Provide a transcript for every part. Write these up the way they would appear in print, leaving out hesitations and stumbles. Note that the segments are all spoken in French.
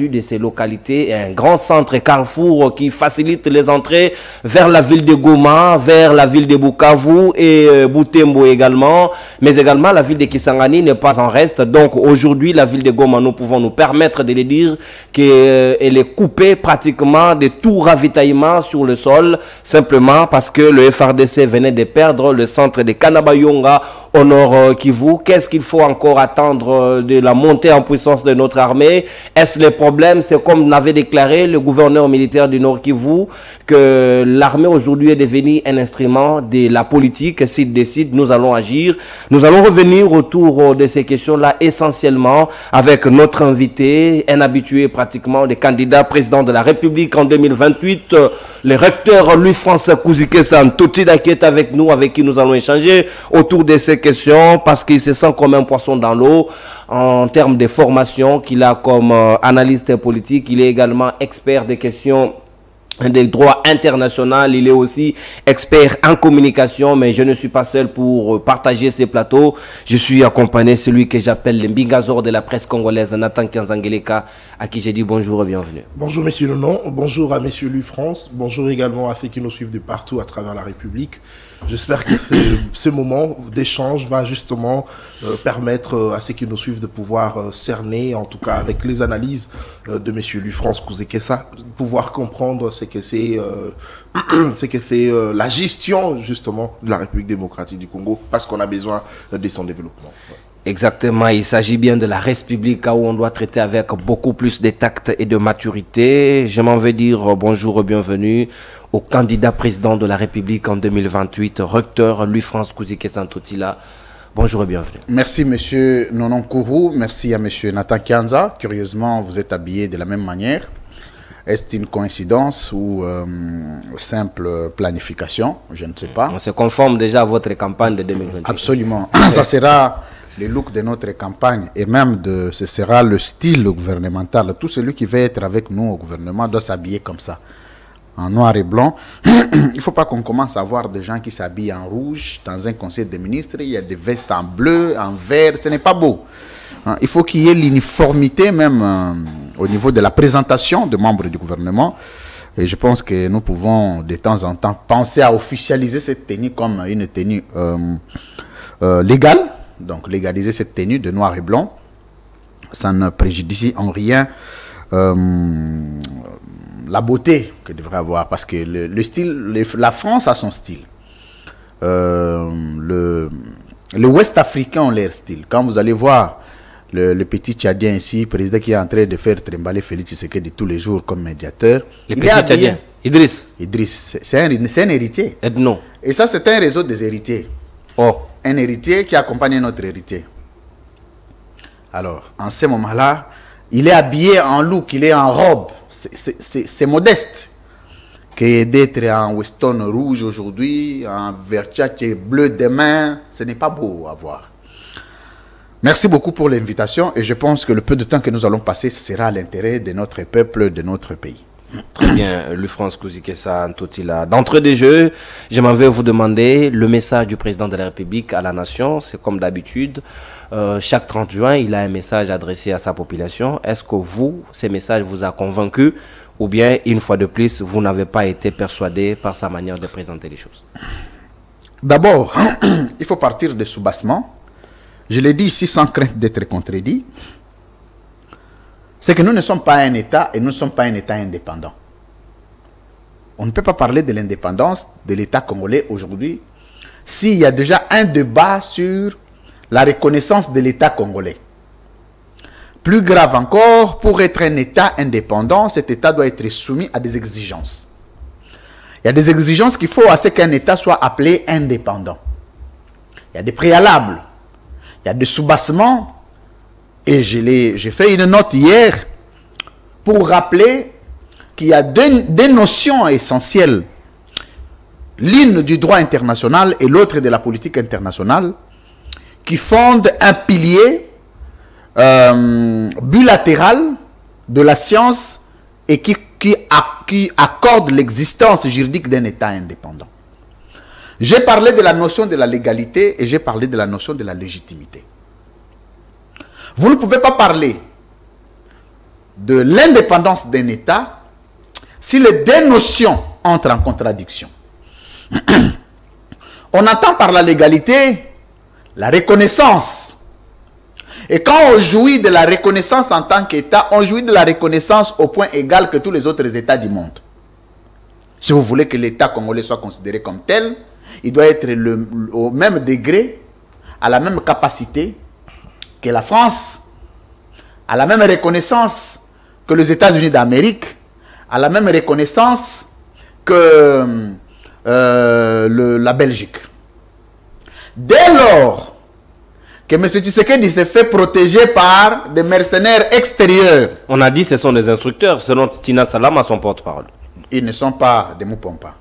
de ces localités, un grand centre carrefour qui facilite les entrées vers la ville de Goma, vers la ville de Bukavu et Butembo également, mais également la ville de Kisangani n'est pas en reste. Donc aujourd'hui, la ville de Goma, nous pouvons nous permettre de le dire qu'elle est coupée pratiquement de tout ravitaillement sur le sol, simplement parce que le FRDC venait de perdre le centre de Kanabayonga au nord Kivu. Qu'est-ce qu'il faut encore attendre de la montée en puissance de notre armée? Est-ce le problème? C'est comme l'avait déclaré le gouverneur militaire du Nord Kivu, que l'armée aujourd'hui est devenue un instrument de la politique. S'il décide, nous allons agir. Nous allons revenir autour de ces questions-là essentiellement avec notre invité, un habitué pratiquement des candidats président de la République en 2028, le recteur Louis-France Kouzikessa Ntotila qui est avec nous, avec qui nous allons échanger autour de ces questions parce qu'il se sent comme un poisson dans l'eau en termes de formation qu'il a comme analyste politique. Il est également expert des questions des droits internationaux, il est aussi expert en communication, mais je ne suis pas seul pour partager ces plateaux. Je suis accompagné de celui que j'appelle le Mbingazor de la presse congolaise, Nathan Kianzangeleka, à qui j'ai dit bonjour et bienvenue. Bonjour monsieur Nonon, bonjour à messieurs Louis-France, bonjour également à ceux qui nous suivent de partout à travers la République. J'espère que ce moment d'échange va justement permettre à ceux qui nous suivent de pouvoir cerner, en tout cas avec les analyses de monsieur Louis-France Kouzikessa, pouvoir comprendre ce que c'est la gestion justement de la République démocratique du Congo, parce qu'on a besoin de son développement. Exactement, il s'agit bien de la République où on doit traiter avec beaucoup plus de tact et de maturité. Je m'en vais dire bonjour et bienvenue au candidat président de la République en 2028, recteur Louis-France Kouzikessa Ntotila. Bonjour et bienvenue. Merci monsieur Nonon Kourou, merci à monsieur Nathan Kianza. Curieusement, vous êtes habillé de la même manière. Est-ce une coïncidence ou simple planification? Je ne sais pas. On se conforme déjà à votre campagne de 2028. Absolument. Ça sera le look de notre campagne et même ce sera le style gouvernemental. Tout celui qui veut être avec nous au gouvernement doit s'habiller comme ça, en noir et blanc. Il ne faut pas qu'on commence à voir des gens qui s'habillent en rouge dans un conseil des ministres. Il y a des vestes en bleu, en vert. Ce n'est pas beau. Il faut qu'il y ait l'uniformité même au niveau de la présentation des membres du gouvernement. Et je pense que nous pouvons de temps en temps penser à officialiser cette tenue comme une tenue légale. Donc légaliser cette tenue de noir et blanc. Ça ne préjudicie en rien la beauté que devrait avoir. Parce que le style, la France a son style. Le Ouest africain a leur style. Quand vous allez voir le petit Tchadien ici, président qui est en train de faire trimballer Félix Tshisekedi tous les jours comme médiateur. Le petit Tchadien, Idriss. Idriss, c'est un héritier. Edno. Et ça, c'est un réseau des héritiers. Oh. Un héritier qui accompagne notre héritier. Alors, en ce moment-là, il est habillé en look, il est en robe. C'est modeste que d'être en Weston rouge aujourd'hui, en Versace bleu demain. Ce n'est pas beau à voir. Merci beaucoup pour l'invitation et je pense que le peu de temps que nous allons passer, ce sera à l'intérêt de notre peuple, de notre pays. Très bien, Louis-France Kouzikessa Ntotila. D'entrée des jeux, je m'en vais vous demander le message du président de la République à la nation. C'est comme d'habitude, chaque 30 juin, il a un message adressé à sa population. Est-ce que vous, ces messages vous a convaincu ou bien, une fois de plus, vous n'avez pas été persuadé par sa manière de présenter les choses? D'abord, il faut partir de soubassement. Je l'ai dit ici sans crainte d'être contredit. C'est que nous ne sommes pas un État et nous ne sommes pas un État indépendant. On ne peut pas parler de l'indépendance de l'État congolais aujourd'hui s'il y a déjà un débat sur la reconnaissance de l'État congolais. Plus grave encore, pour être un État indépendant, cet État doit être soumis à des exigences. Il y a des exigences qu'il faut à ce qu'un État soit appelé indépendant. Il y a des préalables, il y a des soubassements. Et j'ai fait une note hier pour rappeler qu'il y a deux notions essentielles. L'une du droit international et l'autre de la politique internationale qui fondent un pilier bilatéral de la science et qui accorde l'existence juridique d'un État indépendant. J'ai parlé de la notion de la légalité et j'ai parlé de la notion de la légitimité. Vous ne pouvez pas parler de l'indépendance d'un État si les deux notions entrent en contradiction. On entend par la légalité la reconnaissance. Et quand on jouit de la reconnaissance en tant qu'État, on jouit de la reconnaissance au point égal que tous les autres États du monde. Si vous voulez que l'État congolais soit considéré comme tel, il doit être au même degré, à la même capacité que la France, à la même reconnaissance que les États-Unis d'Amérique, à la même reconnaissance que la Belgique. Dès lors que M. Tshisekedi s'est fait protéger par des mercenaires extérieurs. On a dit que ce sont des instructeurs, selon Tina Salama, son porte-parole. Ils ne sont pas des Moupompa.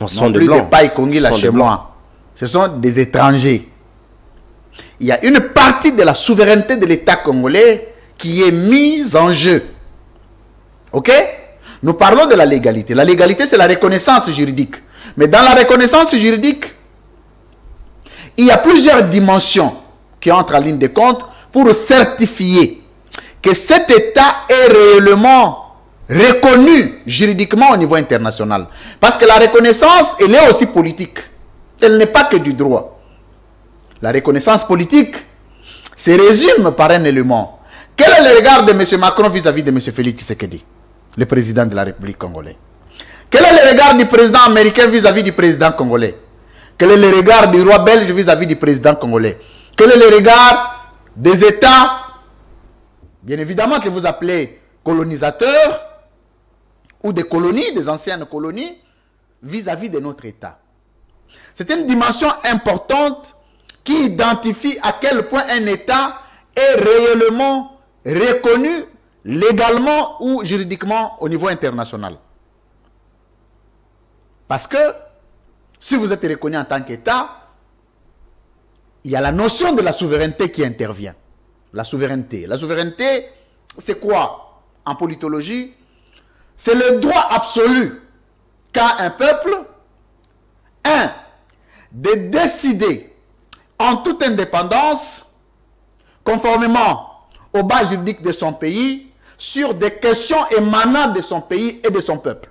Ce sont des plus blancs. des Païkongi là chez moi. Ce sont des étrangers. Il y a une partie de la souveraineté de l'État congolais qui est mise en jeu. Ok? Nous parlons de la légalité. La légalité, c'est la reconnaissance juridique. Mais dans la reconnaissance juridique, il y a plusieurs dimensions qui entrent en ligne de compte pour certifier que cet État est réellement reconnu juridiquement au niveau international. Parce que la reconnaissance, elle est aussi politique. Elle n'est pas que du droit. La reconnaissance politique se résume par un élément. Quel est le regard de M. Macron vis-à-vis de M. Félix Tshisekedi, le président de la République congolaise? Quel est le regard du président américain vis-à-vis du président congolais? Quel est le regard du roi belge vis-à-vis du président congolais? Quel est le regard des États, bien évidemment que vous appelez colonisateurs, ou des colonies, des anciennes colonies, vis-à-vis de notre État? C'est une dimension importante qui identifie à quel point un État est réellement reconnu légalement ou juridiquement au niveau international. Parce que si vous êtes reconnu en tant qu'État, il y a la notion de la souveraineté qui intervient. La souveraineté. La souveraineté, c'est quoi en politologie? C'est le droit absolu qu'a un peuple, de décider en toute indépendance, conformément aux bases juridiques de son pays, sur des questions émanant de son pays et de son peuple.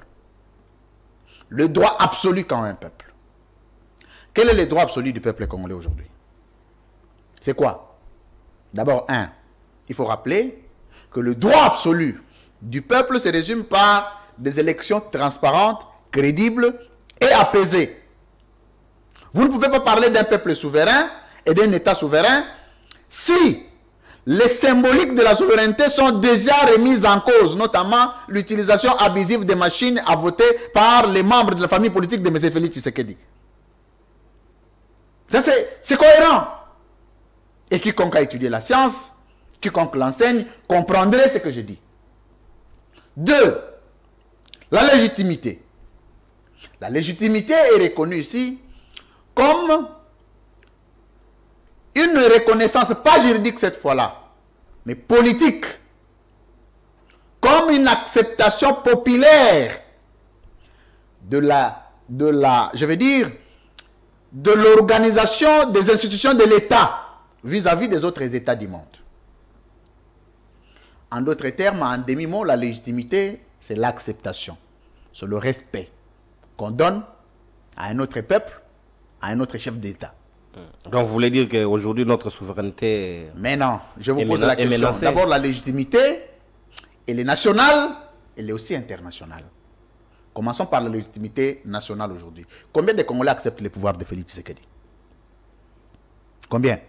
Le droit absolu qu'a un peuple. Quel est le droit absolu du peuple congolais aujourd'hui? C'est quoi? D'abord, il faut rappeler que le droit absolu du peuple se résume par des élections transparentes, crédibles et apaisées. Vous ne pouvez pas parler d'un peuple souverain et d'un État souverain si les symboliques de la souveraineté sont déjà remises en cause, notamment l'utilisation abusive des machines à voter par les membres de la famille politique de M. Félix Tshisekedi. Ça, c'est cohérent. Et quiconque a étudié la science, quiconque l'enseigne, comprendrait ce que je dis. 2. La légitimité. La légitimité est reconnue ici comme une reconnaissance, pas juridique cette fois-là, mais politique, comme une acceptation populaire de l'organisation des institutions de l'État vis-à-vis des autres États du monde. En d'autres termes, en demi-mot, la légitimité, c'est l'acceptation, c'est le respect qu'on donne à un autre peuple, à un autre chef d'État. Donc vous voulez dire qu'aujourd'hui notre souveraineté... Mais non, je vous pose la question. D'abord, la légitimité, elle est nationale, elle est aussi internationale. Commençons par la légitimité nationale aujourd'hui. Combien de Congolais acceptent les pouvoirs de Félix Tshisekedi? Combien?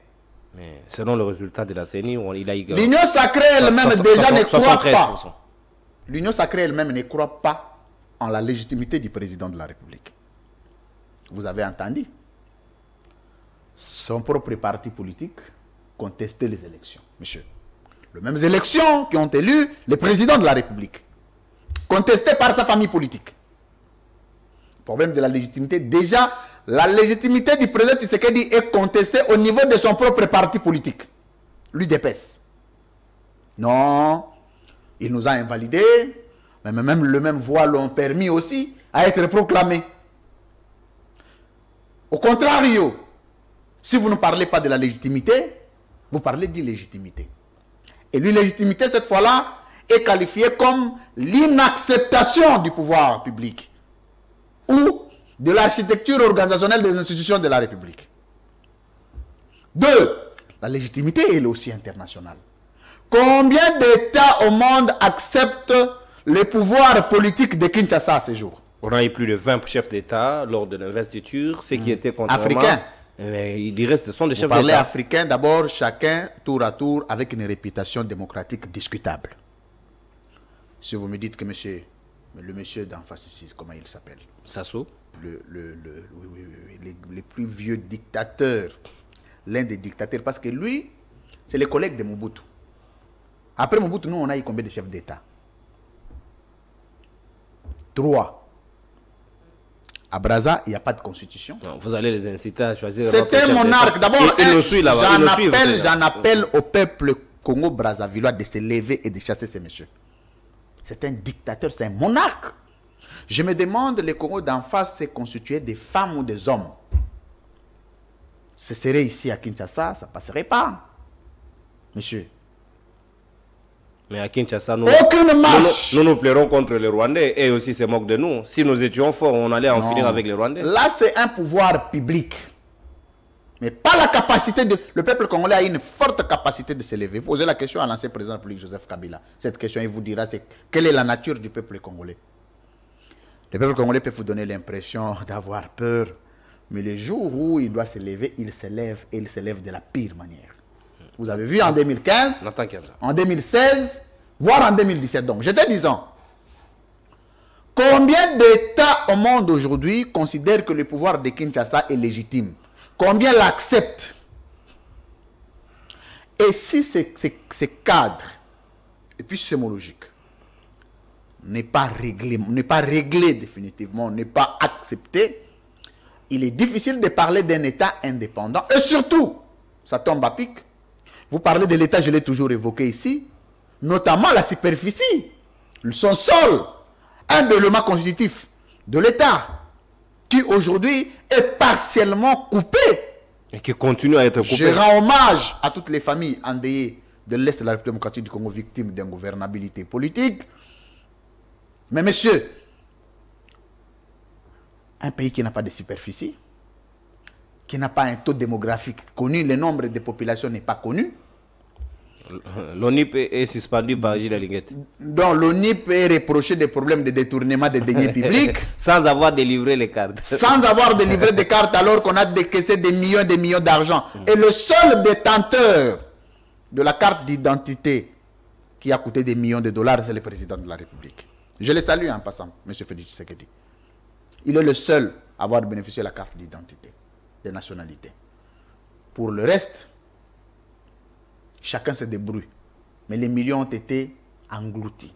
Mais selon le résultat de la CENI, il a eu... L'Union sacrée elle-même déjà ne croit pas. L'Union sacrée elle-même ne croit pas en la légitimité du président de la République. Vous avez entendu? Son propre parti politique contestait les élections, monsieur. Les mêmes élections qui ont élu le président de la République, contestées par sa famille politique. Problème de la légitimité. Déjà, la légitimité du président Tshisekedi est contestée au niveau de son propre parti politique, l'UDPS. Non, il nous a invalidés, mais même le même voix l'ont permis aussi à être proclamé. Au contraire, si vous ne parlez pas de la légitimité, vous parlez d'illégitimité. Et l'illégitimité, cette fois-là, est qualifiée comme l'inacceptation du pouvoir public ou de l'architecture organisationnelle des institutions de la République. 2. La légitimité elle est aussi internationale. Combien d'États au monde acceptent le pouvoir politique de Kinshasa à ce jour? On a eu plus de 20 chefs d'État lors de l'investiture, ceux qui étaient contrairement... Africains. Mais il dirait que ce sont des chefs Parler d'État. africain, d'abord, chacun, tour à tour, avec une réputation démocratique discutable. Si vous me dites que le monsieur d'en face ici, comment il s'appelle? Sassou. Les plus vieux dictateurs, l'un des dictateurs, parce que lui, c'est le collègue de Mobutu. Après Mobutu, nous, on a eu combien de chefs d'État? 3. À Brazza, il n'y a pas de constitution. Non, vous allez les inciter à choisir. C'est un monarque. D'abord, j'en j'en appelle au peuple congo-brazzavillois de se lever et de chasser ces messieurs. C'est un dictateur, c'est un monarque. Je me demande, le Congo d'en face, c'est constitué des femmes ou des hommes. Ce serait ici à Kinshasa, ça ne passerait pas. Monsieur. Mais à Kinshasa, nous nous plairons contre les Rwandais et aussi se moquent de nous. Si nous étions forts, on allait en finir avec les Rwandais. Là, c'est un pouvoir public. Mais pas la capacité de... Le peuple congolais a une forte capacité de s'élever. Posez la question à l'ancien président de la République, Joseph Kabila. Cette question, il vous dira, c'est quelle est la nature du peuple congolais. Le peuple congolais peut vous donner l'impression d'avoir peur. Mais le jour où il doit se lever, il se lève et il se lève de la pire manière. Vous avez vu en 2015, en 2016, voire en 2017. Donc, j'étais disant, combien d'États au monde aujourd'hui considèrent que le pouvoir de Kinshasa est légitime? Combien l'acceptent? Et si ce cadre, épistémologique, n'est pas réglé définitivement, n'est pas accepté, il est difficile de parler d'un État indépendant. Et surtout, ça tombe à pic. Vous parlez de l'État, je l'ai toujours évoqué ici, notamment la superficie, son sol, un élément constitutif de l'État, qui aujourd'hui est partiellement coupé. Et qui continue à être coupé. Je rends hommage à toutes les familles endeuillées de l'Est de la République démocratique du Congo, victimes d'ingouvernabilité politique. Mais monsieur, un pays qui n'a pas de superficie, qui n'a pas un taux démographique connu, le nombre de populations n'est pas connu. L'ONIP est suspendu par Gilles Linguette. Donc l'ONIP est reproché des problèmes de détournement des deniers publics. Sans avoir délivré les cartes. Sans avoir délivré des cartes alors qu'on a décaissé des millions d'argent. Et le seul détenteur de la carte d'identité qui a coûté des millions de dollars, c'est le président de la République. Je le salue en passant, M. Félix Tshisekedi. Il est le seul à avoir bénéficié de la carte d'identité, de nationalité. Pour le reste, chacun se débrouille. Mais les millions ont été engloutis.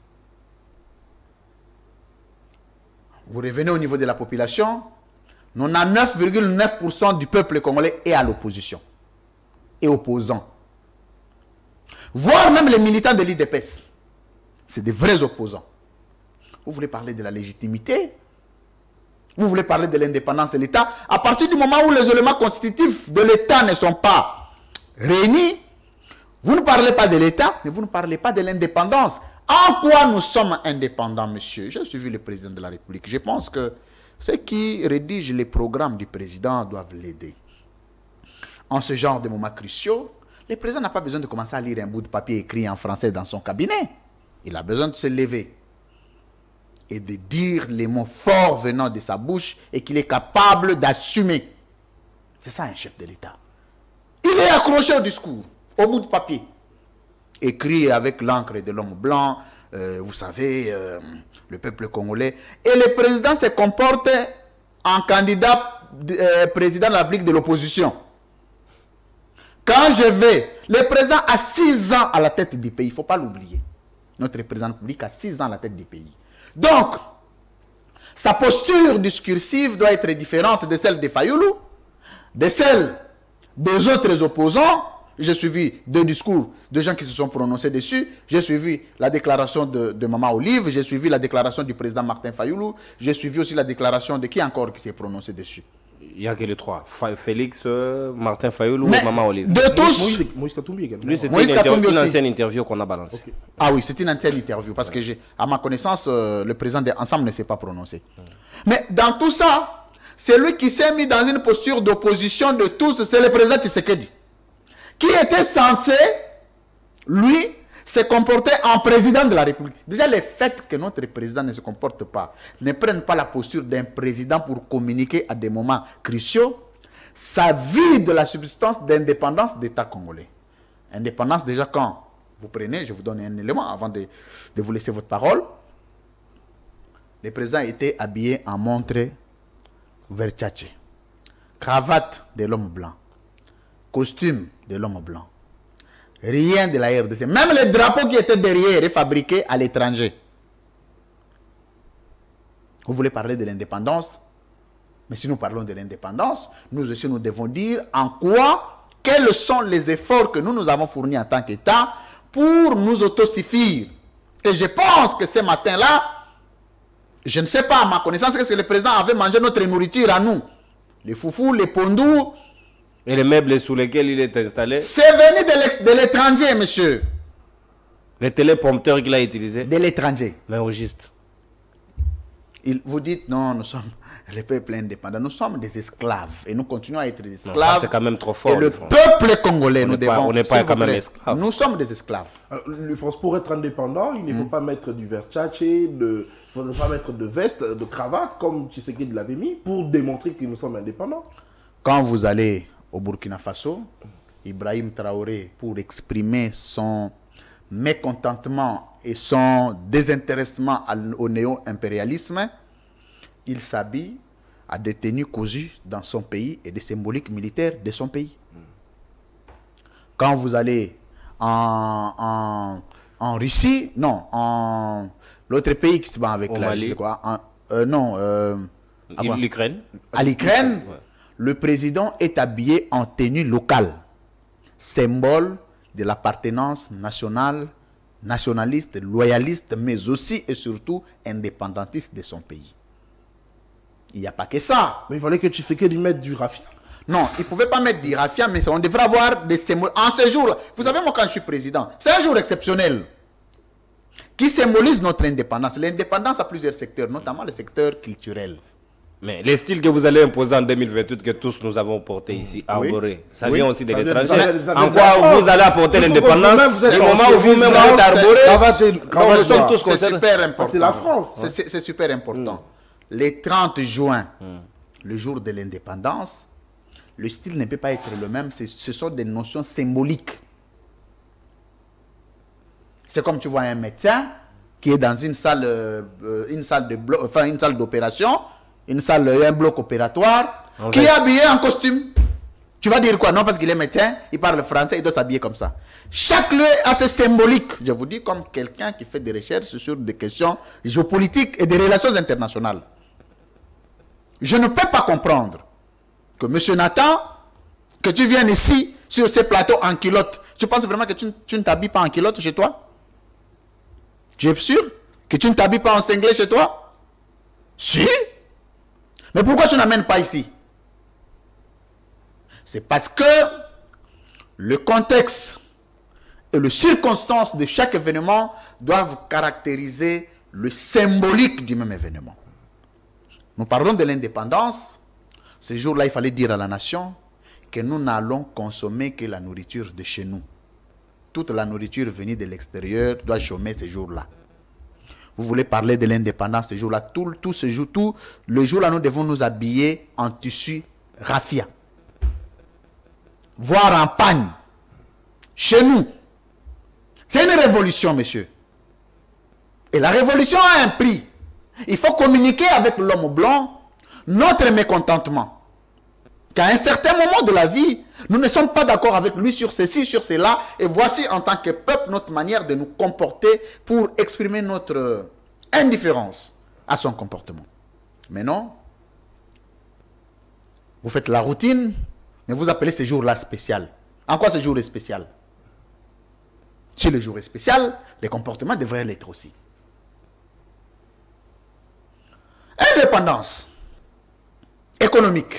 Vous revenez au niveau de la population, 99,9% du peuple congolais est à l'opposition. Et opposant. Voire même les militants de l'IDPS. C'est des vrais opposants. Vous voulez parler de la légitimité? Vous voulez parler de l'indépendance de l'État? À partir du moment où les éléments constitutifs de l'État ne sont pas réunis, vous ne parlez pas de l'État, mais vous ne parlez pas de l'indépendance. En quoi nous sommes indépendants, monsieur? J'ai suivi le président de la République. Je pense que ceux qui rédigent les programmes du président doivent l'aider. En ce genre de moments cruciaux, le président n'a pas besoin de commencer à lire un bout de papier écrit en français dans son cabinet. Il a besoin de se lever et de dire les mots forts venant de sa bouche et qu'il est capable d'assumer. C'est ça un chef de l'État. Il est accroché au discours, au bout de papier, écrit avec l'encre de l'homme blanc, vous savez, le peuple congolais. Et le président se comporte en candidat président de la République de l'opposition. Quand je vais, le président a 6 ans à la tête du pays, il ne faut pas l'oublier. Notre président de la République a 6 ans à la tête du pays. Donc, sa posture discursive doit être différente de celle de Fayoulou, de celle des autres opposants. J'ai suivi 2 discours de gens qui se sont prononcés dessus. J'ai suivi la déclaration de Maman Olive. J'ai suivi la déclaration du président Martin Fayoulou. J'ai suivi aussi la déclaration de qui encore qui s'est prononcé dessus? Il n'y a que les trois. Félix, Martin Fayoulou Mais ou Maman Olive. de tous, Moïse Katumbi également. Lui, c'était Moïse Katumbi une aussi. ancienne interview qu'on a balancée. Ok. ah oui, c'est une entière interview parce que à ma connaissance, le président d'Ensemble ne s'est pas prononcé. Mais dans tout ça, celui qui s'est mis dans une posture d'opposition de tous, c'est le président Tshisekedi, qui était censé, lui, se comporter en président de la République. Déjà, le fait que notre président ne se comporte pas, ne prenne pas la posture d'un président pour communiquer à des moments cruciaux, ça vide la substance d'indépendance d'État congolais. Indépendance, déjà, quand vous prenez, je vous donne un élément avant de vous laisser votre parole. Le président était habillé en montre Versace, cravate de l'homme blanc, costume de l'homme blanc. Rien de la RDC. Même les drapeaux qui étaient derrière est fabriqué à l'étranger. Vous voulez parler de l'indépendance? Mais si nous parlons de l'indépendance, nous aussi nous devons dire en quoi, quels sont les efforts que nous avons fournis en tant qu'État pour nous autosuffire. Et je pense que ce matin-là, je ne sais pas à ma connaissance que le président avait mangé notre nourriture à nous. Les foufous, les pondous. Et les meubles sous lesquels il est installé, C'est venu de l'étranger, monsieur. les téléprompteurs qu'il a utilisés, De l'étranger. mais au juste. Vous dites, non, nous sommes le peuple indépendant. Nous sommes des esclaves. Et nous continuons à être des Non, esclaves. ça, c'est quand même trop fort. Et le France. peuple congolais, On nous n'est pas- devons... on n'est pas s'il quand vous même plaît, esclaves. Nous sommes des esclaves. Alors, le France, pour être indépendant, il ne faut pas mettre du Versace, il ne faudrait pas mettre de veste, de cravate, comme Tshisekedi l'avait mis, pour démontrer que nous sommes indépendants. Quand vous allez au Burkina Faso, Ibrahim Traoré, pour exprimer son mécontentement et son désintéressement au néo-impérialisme, il s'habille à des tenues cousues dans son pays et des symboliques militaires de son pays. Quand vous allez en Russie, non, en l'autre pays qui se bat avec Au la Mali. Russie, quoi, L'Ukraine. à l'Ukraine, Ouais. le président est habillé en tenue locale, symbole de l'appartenance nationale, nationaliste, loyaliste, mais aussi et surtout indépendantiste de son pays. Il n'y a pas que ça. Mais il fallait que Tshisekedi mette du raffia. Non, il ne pouvait pas mettre du raffia, mais on devrait avoir des symboles. En ce jour-là, vous savez, moi, quand je suis président, c'est un jour exceptionnel qui symbolise notre indépendance. L'indépendance a plusieurs secteurs, notamment le secteur culturel. Mais les styles que vous allez imposer en 2028, que tous nous avons portés ici, arborés, ça Oui. vient aussi de Ça vient- l'étranger. ça vient En de quoi la France. vous allez apporter Surtout que l'indépendance vous-même, vous êtes du moment en où vous-même Suisse, vous êtes arboré? cravate Nous sommes noire. tous C'est concernés. C'est super important. C'est la France. C'est super important. Le 30 juin, le jour de l'indépendance, le style ne peut pas être le même. Ce sont des notions symboliques. C'est comme tu vois un médecin qui est dans une salle d'opération, un bloc opératoire, En qui fait. est habillé en costume. Tu vas dire quoi? Non, parce qu'il est médecin, il parle français, il doit s'habiller comme ça. Chaque lieu a ses symboliques. Je vous dis comme quelqu'un qui fait des recherches sur des questions géopolitiques et des relations internationales. Je ne peux pas comprendre que M. Nathan, que tu viennes ici, sur ces plateaux en culotte. Tu penses vraiment que tu ne t'habilles pas en culotte chez toi? Tu es sûr que tu ne t'habilles pas en singlet chez toi? Si. Mais pourquoi tu n'amènes pas ici? C'est parce que le contexte et les circonstances de chaque événement doivent caractériser le symbolique du même événement. Nous parlons de l'indépendance. Ce jour-là, il fallait dire à la nation que nous n'allons consommer que la nourriture de chez nous. Toute la nourriture venue de l'extérieur doit chômer ce jour-là. Vous voulez parler de l'indépendance ce jour-là. Tout le jour-là, nous devons nous habiller en tissu raffia. Voire en pagne. Chez nous. C'est une révolution, monsieur. Et la révolution a un prix. Il faut communiquer avec l'homme blanc notre mécontentement. Qu'à un certain moment de la vie, nous ne sommes pas d'accord avec lui sur ceci, sur cela. Et voici en tant que peuple notre manière de nous comporter pour exprimer notre indifférence à son comportement. Mais non. Vous faites la routine, mais vous appelez ce jour-là spécial. En quoi ce jour est spécial? Si le jour est spécial, les comportements devraient l'être aussi. Indépendance économique.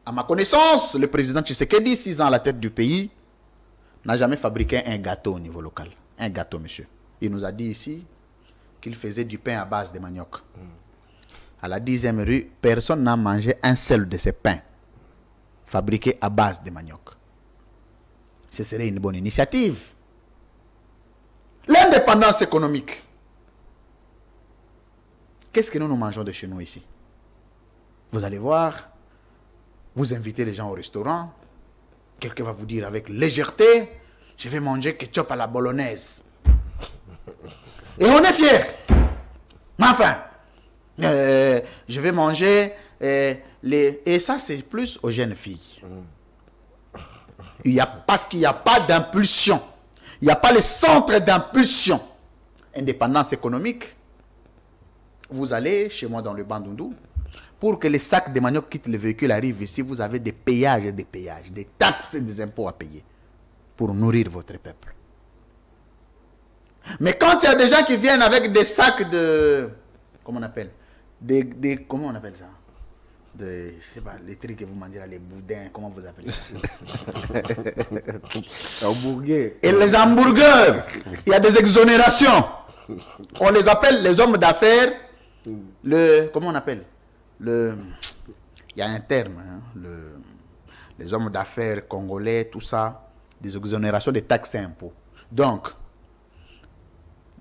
À ma connaissance, le président Tshisekedi, 6 ans à la tête du pays, n'a jamais fabriqué un gâteau au niveau local. Un gâteau, monsieur. Il nous a dit ici qu'il faisait du pain à base de manioc. À la 10e rue, personne n'a mangé un seul de ces pains fabriqués à base de manioc. Ce serait une bonne initiative. L'indépendance économique. Qu'est-ce que nous mangeons de chez nous ici? Vous allez voir, vous invitez les gens au restaurant, quelqu'un va vous dire avec légèreté, je vais manger ketchup à la bolognaise. Et on est fiers. Mais enfin, je vais manger et ça c'est plus aux jeunes filles. Parce qu'il n'y a pas d'impulsion. Il n'y a pas le centre d'impulsion. Indépendance économique. Vous allez chez moi dans le Bandundu. Pour que les sacs de manioc quittent le véhicule arrivent ici, vous avez des péages et des péages, des taxes et des impôts à payer pour nourrir votre peuple. Mais quand il y a des gens qui viennent avec des sacs de... Comment on appelle? Comment on appelle ça? Je sais pas, les trucs que vous mangez là, les boudins, comment vous appelez ça? Hamburger. Et les hamburgers, il y a des exonérations. On les appelle les hommes d'affaires. Comment on appelle? Il y a un terme. Hein, les hommes d'affaires congolais, tout ça. Des exonérations de taxes et impôts. Donc,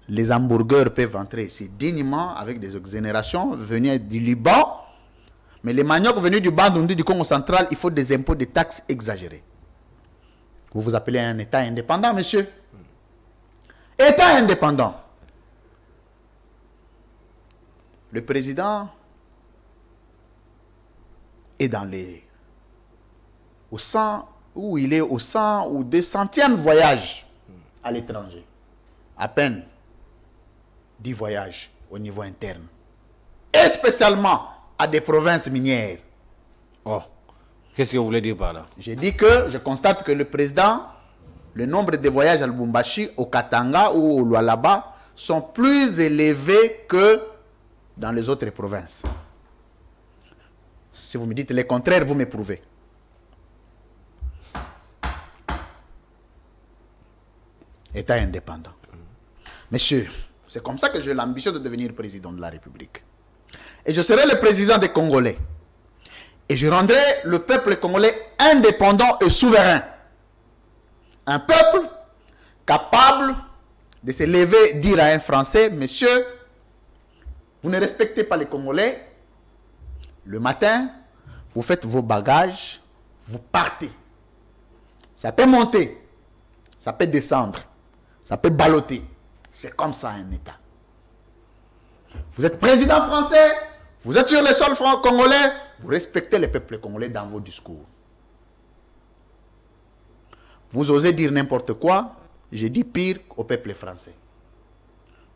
les hamburgers peuvent entrer ici dignement avec des exonérations venues du Liban. Mais les maniocs venus du Bandundu, du Congo central, il faut des impôts, des taxes exagérés. Vous vous appelez un État indépendant, monsieur? État indépendant. Le président est dans au 100, où il est au 100 ou 200e voyage à l'étranger. À peine 10 voyages au niveau interne. Et spécialement à des provinces minières. Oh, qu'est-ce que vous voulez dire par là? J'ai dit que je constate que le président, le nombre de voyages à Lubumbashi, au Katanga ou au Lualaba sont plus élevés que dans les autres provinces. Si vous me dites le contraire, vous m'éprouvez. État indépendant. Monsieur, c'est comme ça que j'ai l'ambition de devenir président de la République. Et je serai le président des Congolais. Et je rendrai le peuple congolais indépendant et souverain. Un peuple capable de se lever, dire à un Français, monsieur, vous ne respectez pas les Congolais. Le matin, vous faites vos bagages, vous partez. Ça peut monter, ça peut descendre, ça peut balloter. C'est comme ça un État. Vous êtes président français, vous êtes sur le sol congolais, vous respectez le peuple congolais dans vos discours. Vous osez dire n'importe quoi, je dis pire au peuple français.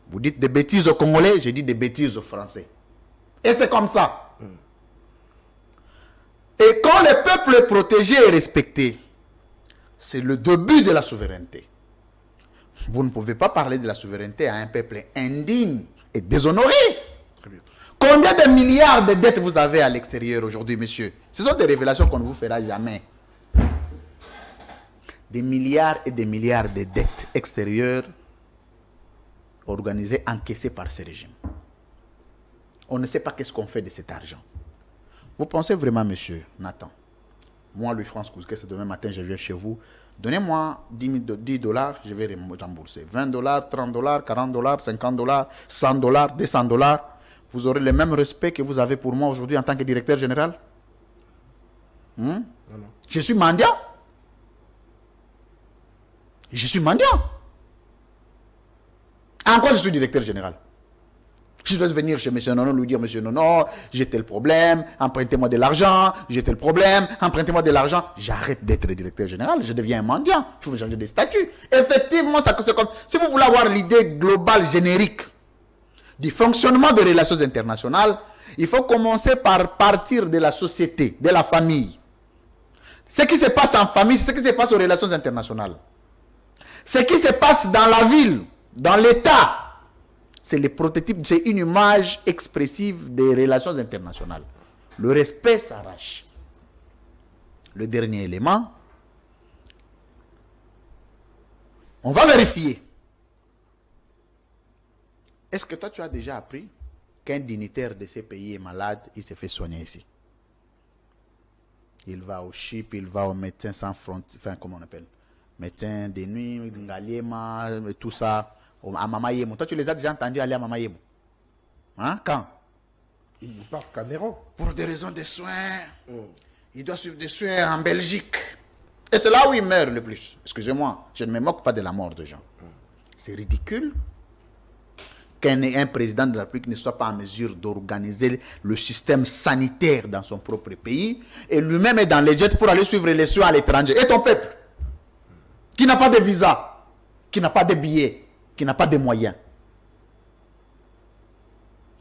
Vous dites des bêtises aux Congolais, je dis des bêtises aux Français. Et c'est comme ça. Et quand le peuple est protégé et respecté, c'est le début de la souveraineté. Vous ne pouvez pas parler de la souveraineté à un peuple indigne et déshonoré. Très bien. Combien de milliards de dettes vous avez à l'extérieur aujourd'hui, monsieur? Ce sont des révélations qu'on ne vous fera jamais. Des milliards et des milliards de dettes extérieures organisées, encaissées par ce régime. On ne sait pas qu'est-ce qu'on fait de cet argent. Vous pensez vraiment, monsieur Nathan, moi, Louis-France Kouzké, c'est demain matin, je viens chez vous, donnez-moi 10 $, je vais rembourser. 20 $, 30 $, 40 $, 50 $, 100 $, 200 $. Vous aurez le même respect que vous avez pour moi aujourd'hui en tant que directeur général? Non. Je suis mendiant. Je suis mendiant. Encore, je suis directeur général. Je dois venir chez M. Nono, lui dire, M. Nono, j'ai tel problème, empruntez-moi de l'argent, j'ai tel problème, empruntez-moi de l'argent. J'arrête d'être directeur général, je deviens un mendiant. Il faut changer de statut. Effectivement, c'est comme... Si vous voulez avoir l'idée globale, générique, du fonctionnement des relations internationales, il faut commencer par partir de la société, de la famille. Ce qui se passe en famille, c'est ce qui se passe aux relations internationales. Ce qui se passe dans la ville, dans l'État, c'est le prototype, c'est une image expressive des relations internationales. Le respect s'arrache. le dernier élément, on va vérifier. Est-ce que toi, tu as déjà appris qu'un dignitaire de ces pays est malade, il se fait soigner ici? Il va au CHIP, il va au médecin sans frontières, enfin, comment on appelle? Médecin de nuit, Ngaliema, tout ça, à Mama Yemo. Toi, tu les as déjà entendus aller à Mama Yemo? Hein? Quand? Il part Cameroun. Pour des raisons de soins. Il doit suivre des soins en Belgique. Et c'est là où il meurt le plus. Excusez-moi, je ne me moque pas de la mort de gens. C'est ridicule qu'un président de la République ne soit pas en mesure d'organiser le système sanitaire dans son propre pays et lui-même est dans les jets pour aller suivre les soins à l'étranger. Et ton peuple, qui n'a pas de visa, qui n'a pas de billets, qui n'a pas de moyens.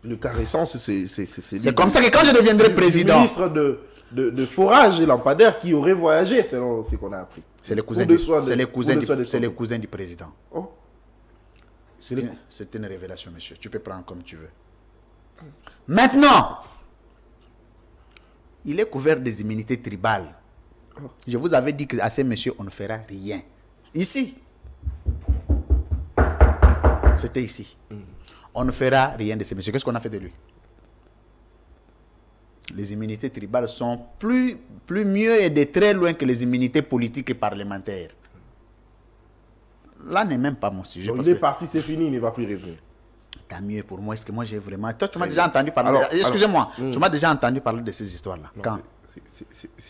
Le caressant, c'est comme ça que quand je deviendrai président... Le ministre de forage et lampadaire qui aurait voyagé, selon ce qu'on a appris. C'est les cousins du président. Oh. C'est une révélation, monsieur. Tu peux prendre comme tu veux. Maintenant, il est couvert des immunités tribales. Je vous avais dit qu'à ces messieurs, on ne fera rien. Ici. C'était ici. On ne fera rien de ces messieurs. Qu'est-ce qu'on a fait de lui? Les immunités tribales sont plus mieux et de très loin que les immunités politiques et parlementaires. Là n'est même pas mon sujet. Donc il est parti, c'est fini, il ne va plus revenir. Tant mieux pour moi. Est-ce que moi j'ai vraiment... Toi, tu m'as déjà entendu parler... Excusez-moi, tu m'as déjà entendu parler de ces histoires-là. Quand?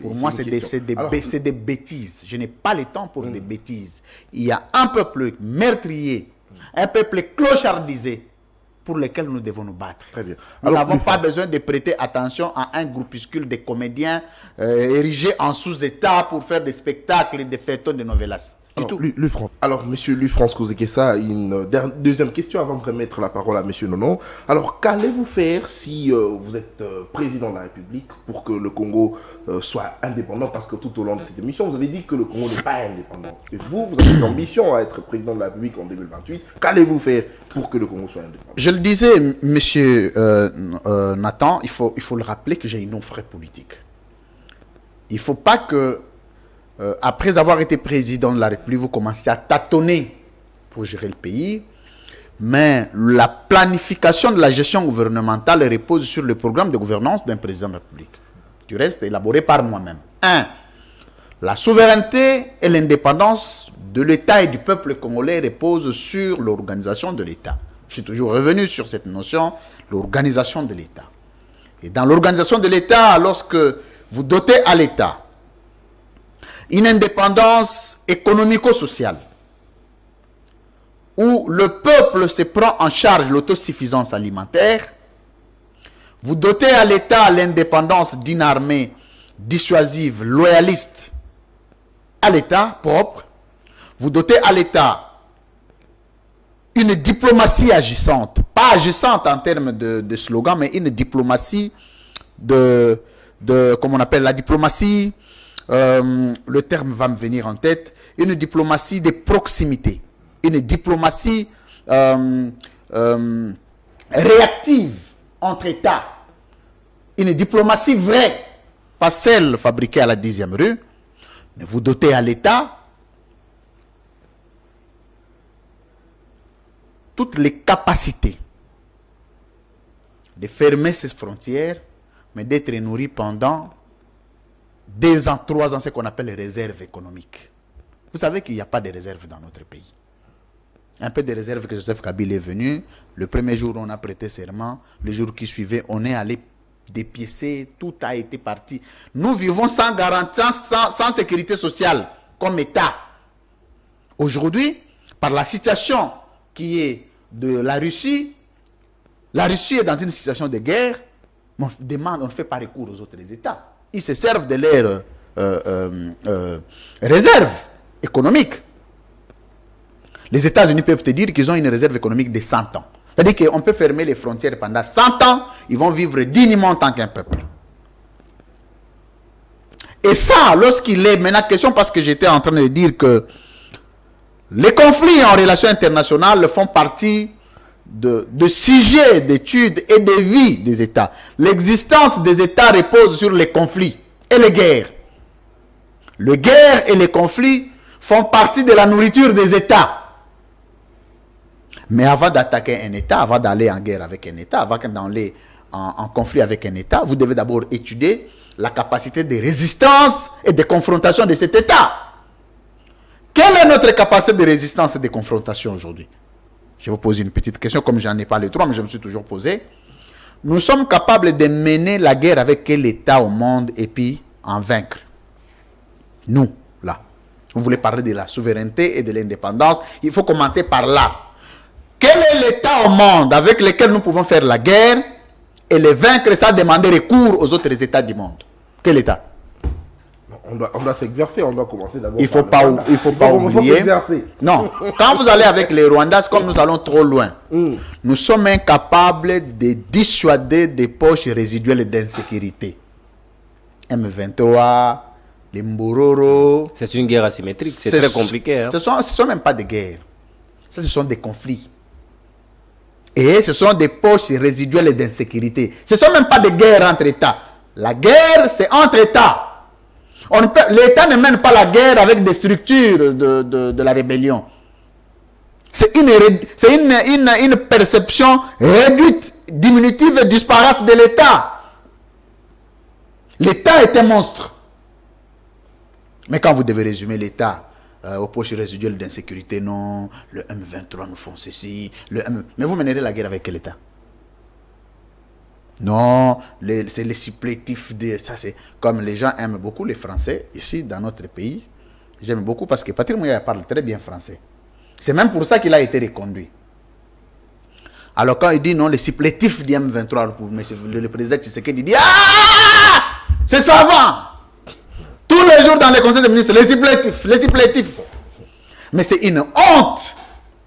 Pour moi, c'est des bêtises. Je n'ai pas le temps pour des bêtises. Il y a un peuple meurtrier, un peuple clochardisé pour lequel nous devons nous battre. Très bien. Nous n'avons pas besoin de prêter attention à un groupuscule de comédiens érigés en sous-état pour faire des spectacles et des feuilletons de novelas. Alors, monsieur Lufrance Kozekessa, une deuxième question avant de remettre la parole à monsieur Nono. Alors, qu'allez-vous faire si vous êtes président de la République pour que le Congo soit indépendant? Parce que tout au long de cette émission, vous avez dit que le Congo n'est pas indépendant. Et vous avez une ambition à être président de la République en 2028. Qu'allez-vous faire pour que le Congo soit indépendant? Je le disais, monsieur Nathan, il faut le rappeler que j'ai une offre politique. Il ne faut pas que après avoir été président de la République, vous commencez à tâtonner pour gérer le pays. Mais la planification de la gestion gouvernementale repose sur le programme de gouvernance d'un président de la République. Du reste, élaboré par moi-même. 1. La souveraineté et l'indépendance de l'État et du peuple congolais reposent sur l'organisation de l'État. Je suis toujours revenu sur cette notion, l'organisation de l'État. Et dans l'organisation de l'État, lorsque vous dotez à l'État une indépendance économico-sociale, où le peuple se prend en charge l'autosuffisance alimentaire, vous dotez à l'État l'indépendance d'une armée dissuasive, loyaliste à l'État propre, vous dotez à l'État une diplomatie agissante, pas agissante en termes de slogan, mais une diplomatie comment on appelle la diplomatie, le terme va me venir en tête, une diplomatie de proximité, une diplomatie réactive entre États, une diplomatie vraie, pas celle fabriquée à la 10e rue, mais vous dotez à l'État toutes les capacités de fermer ses frontières, mais d'être nourri pendant 2 ans, 3 ans, ce qu'on appelle les réserves économiques. Vous savez qu'il n'y a pas de réserves dans notre pays. Un peu de réserves que Joseph Kabila est venu. Le premier jour, on a prêté serment. Le jour qui suivait, on est allé dépiécer. Tout a été parti. Nous vivons sans garantie, sans sécurité sociale comme État. Aujourd'hui, par la situation qui est de la Russie est dans une situation de guerre. On demande, on ne fait pas recours aux autres États. Ils se servent de leurs réserves économiques. Les États-Unis peuvent te dire qu'ils ont une réserve économique de 100 ans. C'est-à-dire qu'on peut fermer les frontières pendant 100 ans, ils vont vivre dignement en tant qu'un peuple. Et ça, lorsqu'il est maintenant question, parce que j'étais en train de dire que les conflits en relations internationales font partie de sujets d'études et de vie des États. L'existence des États repose sur les conflits et les guerres. Les guerres et les conflits font partie de la nourriture des États. Mais avant d'attaquer un État, avant d'aller en guerre avec un État, avant d'aller en conflit avec un État, vous devez d'abord étudier la capacité de résistance et de confrontation de cet État. Quelle est notre capacité de résistance et de confrontation aujourd'hui? Je vais vous poser une petite question, comme j'en ai pas les trois, mais je me suis toujours posé. Nous sommes capables de mener la guerre avec quel État au monde et puis en vaincre? Nous, là. Vous voulez parler de la souveraineté et de l'indépendance, il faut commencer par là. Quel est l'État au monde avec lequel nous pouvons faire la guerre et les vaincre sans demander recours aux autres États du monde? Quel État? On doit s'exercer, on doit commencer d'abord. Il ne faut pas oublier. Non, quand vous allez avec les Rwandais, comme nous allons trop loin, nous sommes incapables de dissuader des poches résiduelles d'insécurité. M23, les Mbororo. C'est une guerre asymétrique, c'est très compliqué. Hein. Ce ne sont même pas des guerres. Ça, ce sont des conflits. Et ce sont des poches résiduelles d'insécurité. Ce ne sont même pas des guerres entre États. La guerre, c'est entre États. L'État ne mène pas la guerre avec des structures de la rébellion. C'est une perception réduite, diminutive et disparate de l'État. L'État est un monstre. Mais quand vous devez résumer l'État aux poches résiduelles d'insécurité, non, le M23 nous font ceci, mais vous mènerez la guerre avec quel État? Non, c'est les supplétifs de ça, c'est comme les gens aiment beaucoup les Français ici dans notre pays. J'aime beaucoup parce que Patrick Mouya parle très bien français. C'est même pour ça qu'il a été reconduit. Alors quand il dit non, les supplétifs du M23, le président Tshisekedi dit ah, c'est savant. Tous les jours dans les conseils des ministres, les supplétifs. Mais c'est une honte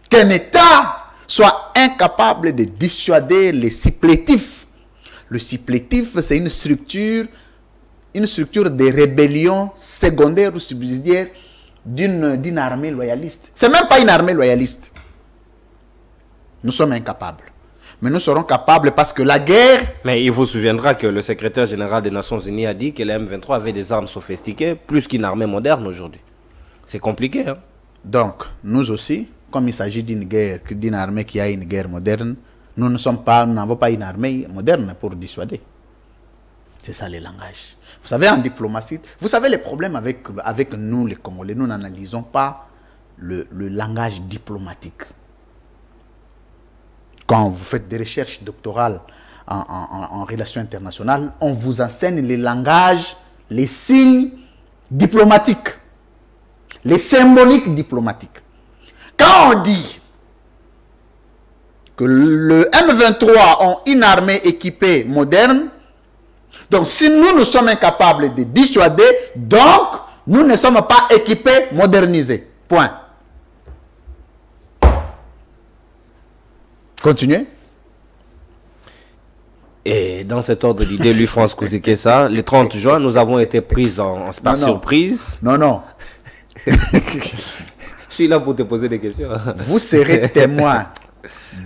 qu'un État soit incapable de dissuader les supplétifs. Le supplétif, c'est une structure de rébellion secondaire ou subsidiaire d'une armée loyaliste. C'est même pas une armée loyaliste. Nous sommes incapables. Mais nous serons capables parce que la guerre... Mais il vous souviendra que le secrétaire général des Nations Unies a dit que les M23 avaient des armes sophistiquées, plus qu'une armée moderne aujourd'hui. C'est compliqué, hein? Donc, nous aussi, comme il s'agit d'une guerre, d'une armée qui a une guerre moderne, nous n'avons pas une armée moderne pour dissuader. C'est ça le langage. Vous savez, en diplomatie, vous savez les problèmes avec nous, les Congolais, nous n'analysons pas le langage diplomatique. Quand vous faites des recherches doctorales en relations internationales, on vous enseigne les langages, les signes diplomatiques, les symboliques diplomatiques. Quand on dit que le M23 ont une armée équipée moderne, donc si nous sommes incapables de dissuader, donc nous ne sommes pas équipés, modernisés. Point. Continuez. Et dans cet ordre d'idée, lui, France Kouzikessa, le 30 juin, nous avons été pris par surprise. Non. Je suis là pour te poser des questions. Vous serez témoin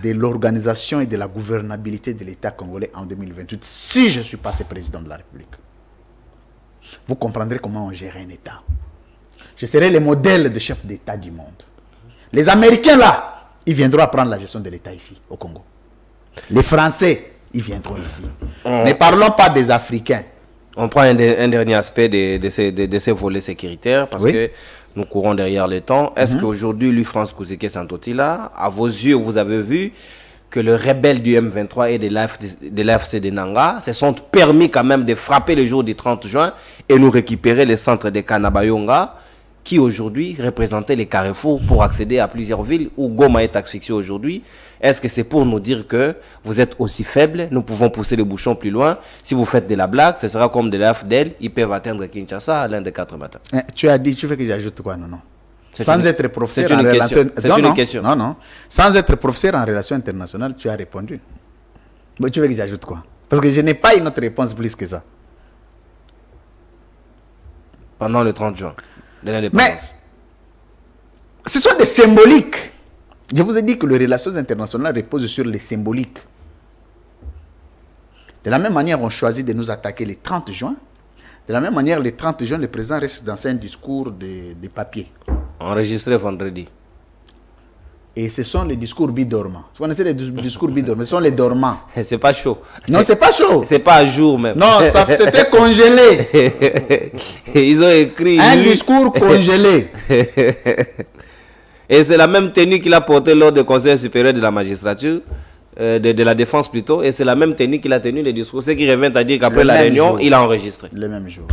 de l'organisation et de la gouvernabilité de l'État congolais en 2028 si je suis passé président de la République. Vous comprendrez comment on gère un État. Je serai le modèle de chef d'État du monde. Les Américains là, ils viendront apprendre la gestion de l'État ici, au Congo. Les Français, ils viendront ici. Ne parlons pas des Africains. On prend un dernier aspect de ces volets sécuritaires, parce que nous courons derrière le temps. Est-ce qu'aujourd'hui, lui, France Kouzikessa Santotila, à vos yeux, vous avez vu que le rebelle du M23 et de l'AFC de Nanga se sont permis quand même de frapper le jour du 30 juin et nous récupérer les centres de Kanabayonga, qui aujourd'hui représentaient les carrefours pour accéder à plusieurs villes où Goma est asphyxié aujourd'hui? Est-ce que c'est pour nous dire que vous êtes aussi faibles, nous pouvons pousser les bouchons plus loin? Si vous faites de la blague, ce sera comme de l'AFDEL, ils peuvent atteindre Kinshasa à l'un des 4 matins. Tu as dit, tu veux que j'ajoute quoi? Non. Sans être professeur en relation. C'est une question. Non. Sans être professeur en relations internationales, tu as répondu. Mais tu veux que j'ajoute quoi? Parce que je n'ai pas une autre réponse plus que ça. Pendant le 30 juin. Mais ce sont des symboliques. Je vous ai dit que les relations internationales reposent sur les symboliques. De la même manière, on choisit de nous attaquer le 30 juin. De la même manière, les 30 juin, le président reste dans un discours de papier. Enregistré vendredi. Et ce sont les discours bidormants. Vous connaissez les discours bidormants? Ce sont les dormants. C'est pas chaud. Non, c'est pas chaud. C'est pas à jour même. Non, c'était congelé. Ils ont écrit... Un discours congelé. Et c'est la même tenue qu'il a portée lors du Conseil supérieur de la magistrature, de la défense plutôt, et c'est la même tenue qu'il a tenue les discours. Ce qui revient à dire qu'après la réunion, jour. il a enregistré. Le même jour.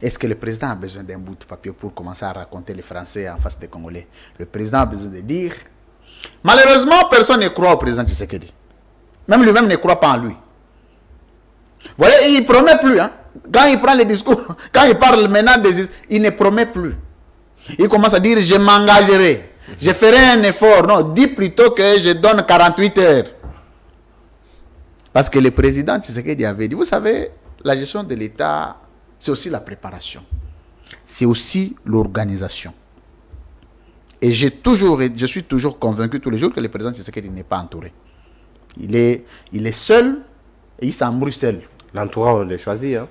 Est-ce que le président a besoin d'un bout de papier pour commencer à raconter les Français en face des Congolais? Le président a besoin de dire... Malheureusement, personne ne croit au président Tshisekedi. Même lui-même ne croit pas en lui. Vous voyez, il ne promet plus. Hein? Quand il prend les discours, quand il parle maintenant, il ne promet plus. Il commence à dire, je m'engagerai. Je ferai un effort. Non, dis plutôt que je donne 48 heures. Parce que le président Tshisekedi avait dit, vous savez, la gestion de l'État... c'est aussi la préparation. C'est aussi l'organisation. Et je suis toujours convaincu tous les jours que le président Tshisekedi n'est pas entouré. Il est seul et il s'embrouille seul. L'entourage, on l'a choisi. Hein?